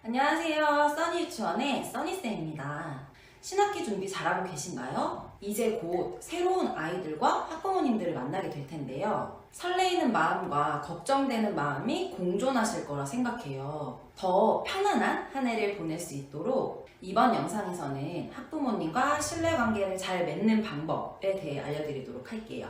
안녕하세요. 써니 유치원의 써니쌤입니다. 신학기 준비 잘하고 계신가요? 이제 곧 새로운 아이들과 학부모님들을 만나게 될 텐데요. 설레이는 마음과 걱정되는 마음이 공존하실 거라 생각해요. 더 편안한 한 해를 보낼 수 있도록 이번 영상에서는 학부모님과 신뢰관계를 잘 맺는 방법에 대해 알려드리도록 할게요.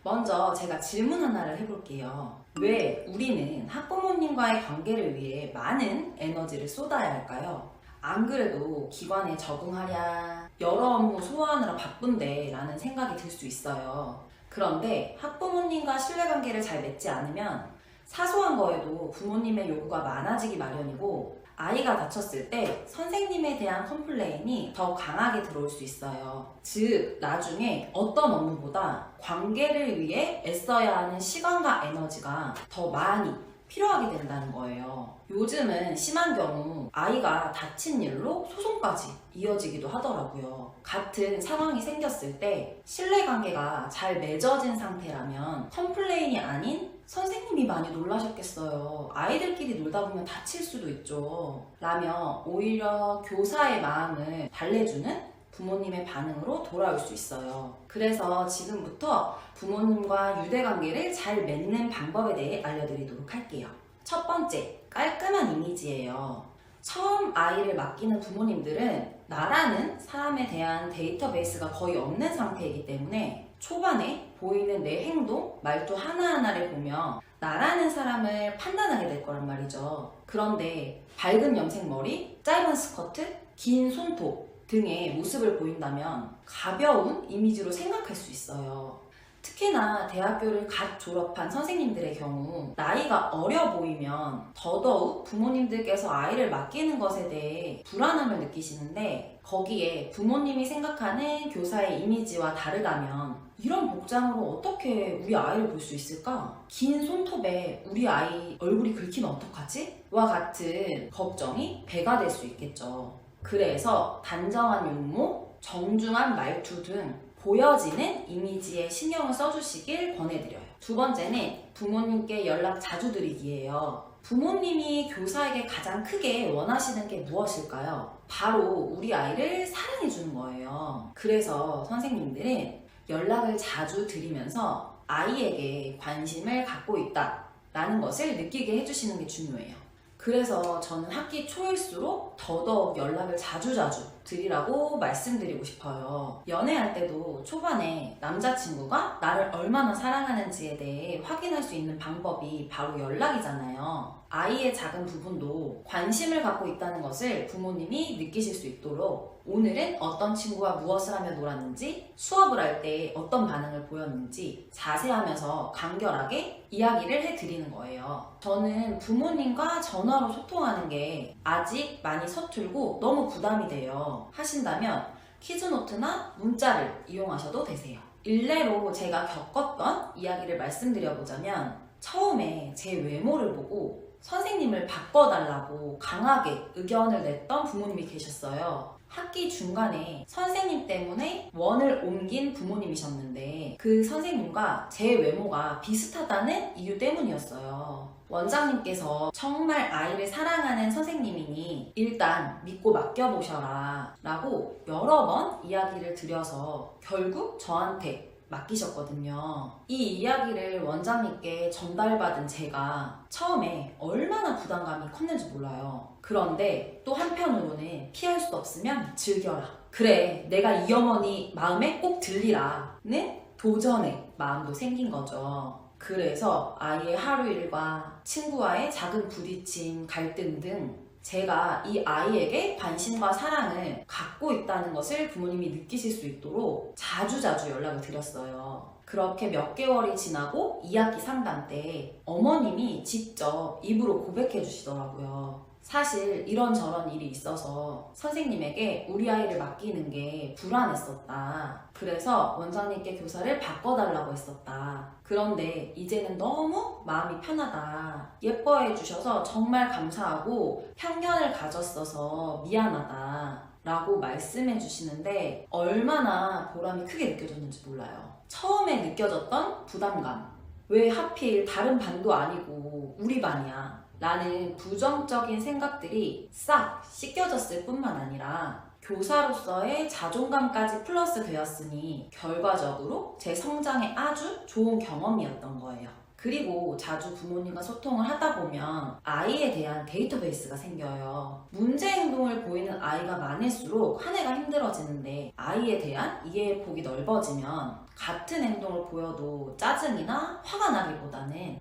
먼저 제가 질문 하나를 해볼게요. 왜 우리는 학부모님과의 관계를 위해 많은 에너지를 쏟아야 할까요? 안 그래도 기관에 적응하랴, 여러 업무 소화하느라 바쁜데 라는 생각이 들 수 있어요. 그런데 학부모님과 신뢰관계를 잘 맺지 않으면 사소한 거에도 부모님의 요구가 많아지기 마련이고, 아이가 다쳤을 때 선생님에 대한 컴플레인이 더 강하게 들어올 수 있어요. 즉, 나중에 어떤 업무보다 관계를 위해 애써야 하는 시간과 에너지가 더 많이 필요하게 된다는 거예요. 요즘은 심한 경우 아이가 다친 일로 소송까지 이어지기도 하더라고요. 같은 상황이 생겼을 때 신뢰관계가 잘 맺어진 상태라면 컴플레인이 아닌 선생님이 많이 놀라셨겠어요. 아이들끼리 놀다 보면 다칠 수도 있죠. 라며 오히려 교사의 마음을 달래주는 부모님의 반응으로 돌아올 수 있어요. 그래서 지금부터 부모님과 유대관계를 잘 맺는 방법에 대해 알려드리도록 할게요. 첫 번째, 깔끔한 이미지예요. 처음 아이를 맡기는 부모님들은 나라는 사람에 대한 데이터베이스가 거의 없는 상태이기 때문에 초반에 보이는 내 행동, 말투 하나하나를 보며 나라는 사람을 판단하게 될 거란 말이죠. 그런데 밝은 염색머리, 짧은 스커트, 긴 손톱 등의 모습을 보인다면 가벼운 이미지로 생각할 수 있어요. 특히나 대학교를 갓 졸업한 선생님들의 경우 나이가 어려 보이면 더더욱 부모님들께서 아이를 맡기는 것에 대해 불안함을 느끼시는데, 거기에 부모님이 생각하는 교사의 이미지와 다르다면 이런 복장으로 어떻게 우리 아이를 볼 수 있을까? 긴 손톱에 우리 아이 얼굴이 긁히면 어떡하지? 와 같은 걱정이 배가 될 수 있겠죠. 그래서 단정한 용모, 정중한 말투 등 보여지는 이미지에 신경을 써주시길 권해드려요. 두 번째는 부모님께 연락 자주 드리기예요. 부모님이 교사에게 가장 크게 원하시는 게 무엇일까요? 바로 우리 아이를 사랑해주는 거예요. 그래서 선생님들은 연락을 자주 드리면서 아이에게 관심을 갖고 있다라는 것을 느끼게 해주시는 게 중요해요. 그래서 저는 학기 초일수록 더더욱 연락을 자주자주 드리라고 말씀드리고 싶어요. 연애할 때도 초반에 남자친구가 나를 얼마나 사랑하는지에 대해 확인할 수 있는 방법이 바로 연락이잖아요. 아이의 작은 부분도 관심을 갖고 있다는 것을 부모님이 느끼실 수 있도록 오늘은 어떤 친구와 무엇을 하며 놀았는지, 수업을 할 때 어떤 반응을 보였는지 자세하면서 간결하게 이야기를 해드리는 거예요. 저는 부모님과 전화로 소통하는 게 아직 많이 서툴고 너무 부담이 돼요 하신다면 키즈노트나 문자를 이용하셔도 되세요. 일례로 제가 겪었던 이야기를 말씀드려보자면, 처음에 제 외모를 보고 선생님을 바꿔달라고 강하게 의견을 냈던 부모님이 계셨어요. 학기 중간에 선생님 때문에 원을 옮긴 부모님이셨는데 그 선생님과 제 외모가 비슷하다는 이유 때문이었어요. 원장님께서 정말 아이를 사랑하는 선생님이니 일단 믿고 맡겨보셔라 라고 여러 번 이야기를 드려서 결국 저한테 맡기셨거든요. 이 이야기를 원장님께 전달받은 제가 처음에 얼마나 부담감이 컸는지 몰라요. 그런데 또 한편으로는 피할 수 없으면 즐겨라. 그래, 내가 이 어머니 마음에 꼭 들리라는 도전의 마음도 생긴 거죠. 그래서 아이의 하루 일과 친구와의 작은 부딪힘, 갈등 등 제가 이 아이에게 관심과 사랑을 갖고 있다는 것을 부모님이 느끼실 수 있도록 자주자주 연락을 드렸어요. 그렇게 몇 개월이 지나고 2학기 상담 때 어머님이 직접 입으로 고백해 주시더라고요. 사실 이런저런 일이 있어서 선생님에게 우리 아이를 맡기는 게 불안했었다. 그래서 원장님께 교사를 바꿔달라고 했었다. 그런데 이제는 너무 마음이 편하다. 예뻐해 주셔서 정말 감사하고 편견을 가졌어서 미안하다 라고 말씀해 주시는데 얼마나 보람이 크게 느껴졌는지 몰라요. 처음에 느껴졌던 부담감, 왜 하필 다른 반도 아니고 우리 반이야 라는 부정적인 생각들이 싹 씻겨졌을 뿐만 아니라 교사로서의 자존감까지 플러스 되었으니 결과적으로 제 성장에 아주 좋은 경험이었던 거예요. 그리고 자주 부모님과 소통을 하다 보면 아이에 대한 데이터베이스가 생겨요. 문제 행동을 보이는 아이가 많을수록 한 해가 힘들어지는데 아이에 대한 이해의 폭이 넓어지면 같은 행동을 보여도 짜증이나 화가 나기보다는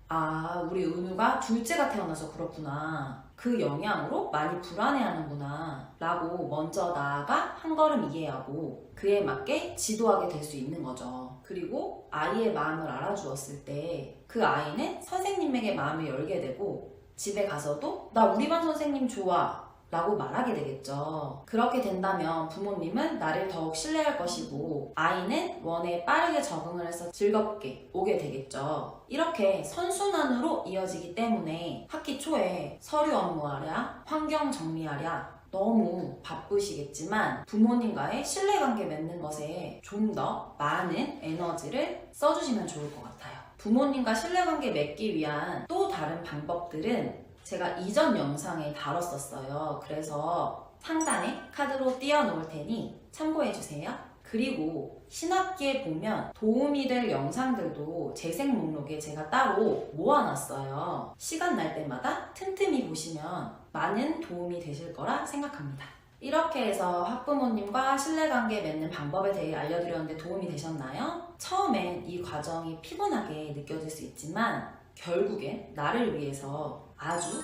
우리 은우가 둘째가 태어나서 그렇구나. 그 영향으로 많이 불안해하는구나 라고 먼저 나아가 한 걸음 이해하고 그에 맞게 지도하게 될 수 있는 거죠. 그리고 아이의 마음을 알아주었을 때 그 아이는 선생님에게 마음을 열게 되고 집에 가서도 나 우리 반 선생님 좋아 라고 말하게 되겠죠. 그렇게 된다면 부모님은 나를 더욱 신뢰할 것이고 아이는 원에 빠르게 적응을 해서 즐겁게 오게 되겠죠. 이렇게 선순환으로 이어지기 때문에 학기 초에 서류 업무하랴, 환경 정리하랴 너무 바쁘시겠지만 부모님과의 신뢰관계 맺는 것에 좀 더 많은 에너지를 써주시면 좋을 것 같아요. 부모님과 신뢰관계 맺기 위한 또 다른 방법들은 제가 이전 영상에 다뤘었어요. 그래서 상단에 카드로 띄워놓을 테니 참고해주세요. 그리고 신학기에 보면 도움이 될 영상들도 재생 목록에 제가 따로 모아놨어요. 시간 날 때마다 틈틈이 보시면 많은 도움이 되실 거라 생각합니다. 이렇게 해서 학부모님과 신뢰관계 맺는 방법에 대해 알려드렸는데 도움이 되셨나요? 처음엔 이 과정이 피곤하게 느껴질 수 있지만 결국엔 나를 위해서 아주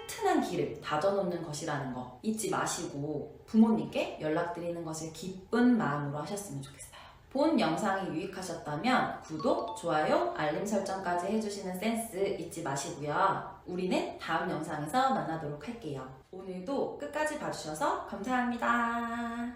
튼튼한 길을 다져놓는 것이라는 거 잊지 마시고 부모님께 연락드리는 것을 기쁜 마음으로 하셨으면 좋겠어요. 본 영상이 유익하셨다면 구독, 좋아요, 알림 설정까지 해주시는 센스 잊지 마시고요. 우리는 다음 영상에서 만나도록 할게요. 오늘도 끝까지 봐주셔서 감사합니다.